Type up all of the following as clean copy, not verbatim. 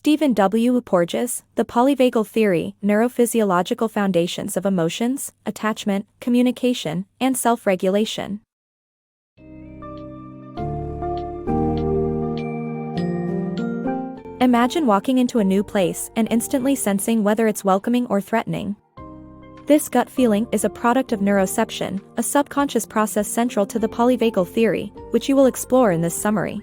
StephenWPorges, The Polyvagal Theory, Neurophysiological Foundations of Emotions, Attachment, Communication, and Self-Regulation. Imagine walking into a new place and instantly sensing whether it's welcoming or threatening. This gut feeling is a product of neuroception, a subconscious process central to the polyvagal theory, which you will explore in this summary.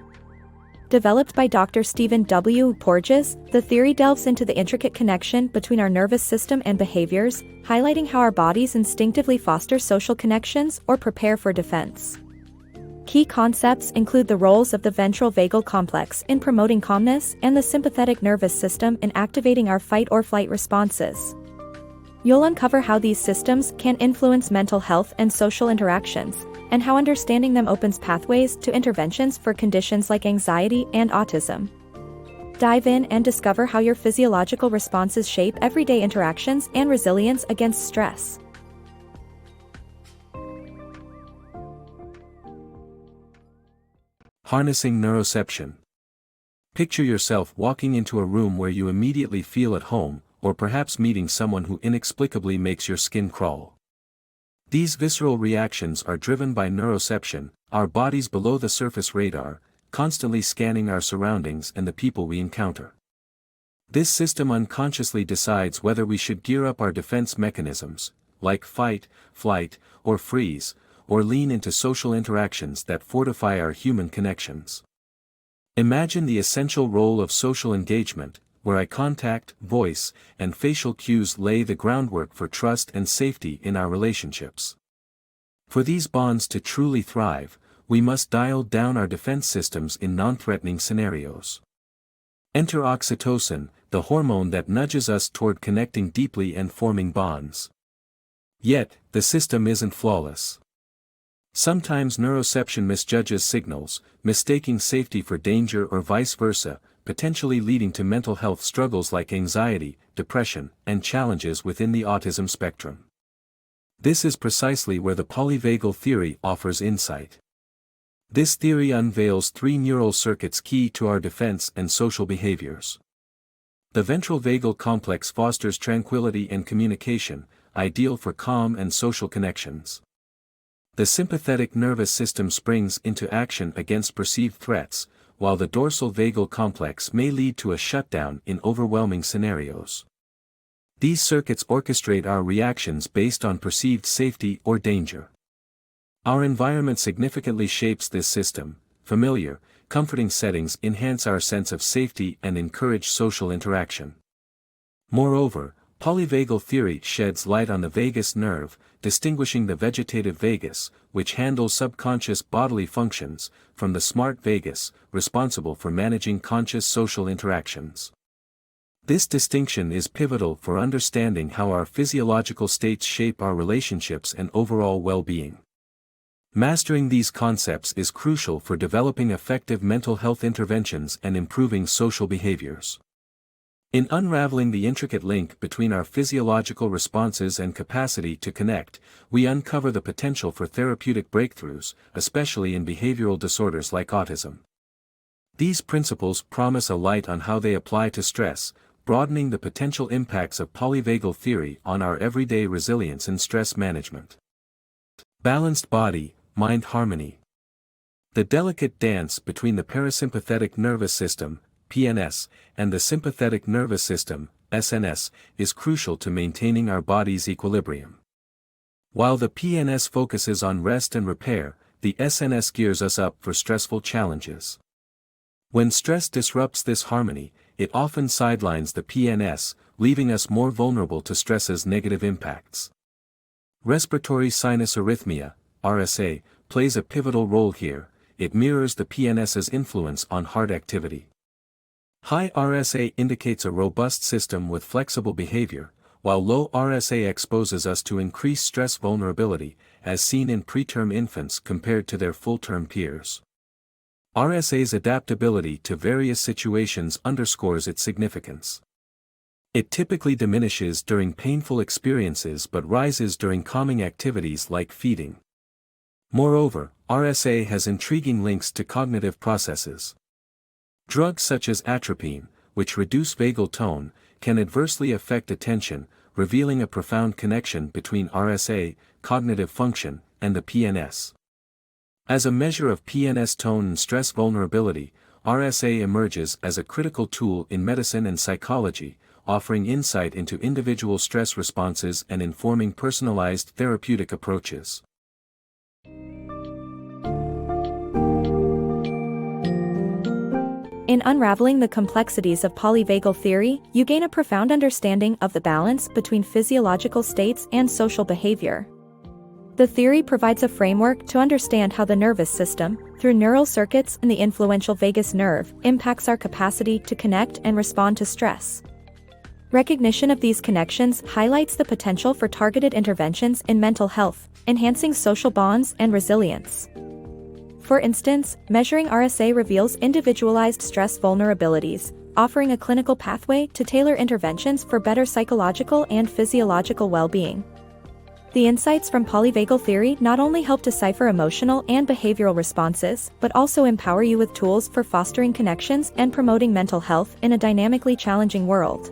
Developed by Dr. StephenWPorges, the theory delves into the intricate connection between our nervous system and behaviors, highlighting how our bodies instinctively foster social connections or prepare for defense. Key concepts include the roles of the ventral vagal complex in promoting calmness and the sympathetic nervous system in activating our fight or flight responses. You'll uncover how these systems can influence mental health and social interactions, and how understanding them opens pathways to interventions for conditions like anxiety and autism. Dive in and discover how your physiological responses shape everyday interactions and resilience against stress. Harnessing neuroception. Picture yourself walking into a room where you immediately feel at home, or perhaps meeting someone who inexplicably makes your skin crawl. These visceral reactions are driven by neuroception, our body's below-the-surface radar, constantly scanning our surroundings and the people we encounter. This system unconsciously decides whether we should gear up our defense mechanisms, like fight, flight, or freeze, or lean into social interactions that fortify our human connections. Imagine the essential role of social engagement, where eye contact, voice, and facial cues lay the groundwork for trust and safety in our relationships. For these bonds to truly thrive, we must dial down our defense systems in non-threatening scenarios. Enter oxytocin, the hormone that nudges us toward connecting deeply and forming bonds. Yet, the system isn't flawless. Sometimes neuroception misjudges signals, mistaking safety for danger or vice versa, potentially leading to mental health struggles like anxiety, depression, and challenges within the autism spectrum. This is precisely where the polyvagal theory offers insight. This theory unveils three neural circuits key to our defense and social behaviors. The ventral vagal complex fosters tranquility and communication, ideal for calm and social connections. The sympathetic nervous system springs into action against perceived threats, while the dorsal vagal complex may lead to a shutdown in overwhelming scenarios. These circuits orchestrate our reactions based on perceived safety or danger. Our environment significantly shapes this system. Familiar, comforting settings enhance our sense of safety and encourage social interaction. Moreover, polyvagal theory sheds light on the vagus nerve, distinguishing the vegetative vagus, which handles subconscious bodily functions, from the smart vagus, responsible for managing conscious social interactions. This distinction is pivotal for understanding how our physiological states shape our relationships and overall well-being. Mastering these concepts is crucial for developing effective mental health interventions and improving social behaviors. In unraveling the intricate link between our physiological responses and capacity to connect, we uncover the potential for therapeutic breakthroughs, especially in behavioral disorders like autism. These principles promise a light on how they apply to stress, broadening the potential impacts of polyvagal theory on our everyday resilience and stress management. Balanced body-mind harmony. The delicate dance between the parasympathetic nervous system, PNS, and the sympathetic nervous system, SNS, is crucial to maintaining our body's equilibrium. While the PNS focuses on rest and repair, the SNS gears us up for stressful challenges. When stress disrupts this harmony, it often sidelines the PNS, leaving us more vulnerable to stress's negative impacts. Respiratory sinus arrhythmia, RSA, plays a pivotal role here. It mirrors the PNS's influence on heart activity. High RSA indicates a robust system with flexible behavior, while low RSA exposes us to increased stress vulnerability, as seen in preterm infants compared to their full-term peers. RSA's adaptability to various situations underscores its significance. It typically diminishes during painful experiences but rises during calming activities like feeding. Moreover, RSA has intriguing links to cognitive processes. Drugs such as atropine, which reduce vagal tone, can adversely affect attention, revealing a profound connection between RSA, cognitive function, and the PNS. As a measure of PNS tone and stress vulnerability, RSA emerges as a critical tool in medicine and psychology, offering insight into individual stress responses and informing personalized therapeutic approaches. In unraveling the complexities of polyvagal theory, you gain a profound understanding of the balance between physiological states and social behavior. The theory provides a framework to understand how the nervous system, through neural circuits and the influential vagus nerve, impacts our capacity to connect and respond to stress. Recognition of these connections highlights the potential for targeted interventions in mental health, enhancing social bonds and resilience. For instance, measuring RSA reveals individualized stress vulnerabilities, offering a clinical pathway to tailor interventions for better psychological and physiological well-being. The insights from polyvagal theory not only help decipher emotional and behavioral responses, but also empower you with tools for fostering connections and promoting mental health in a dynamically challenging world.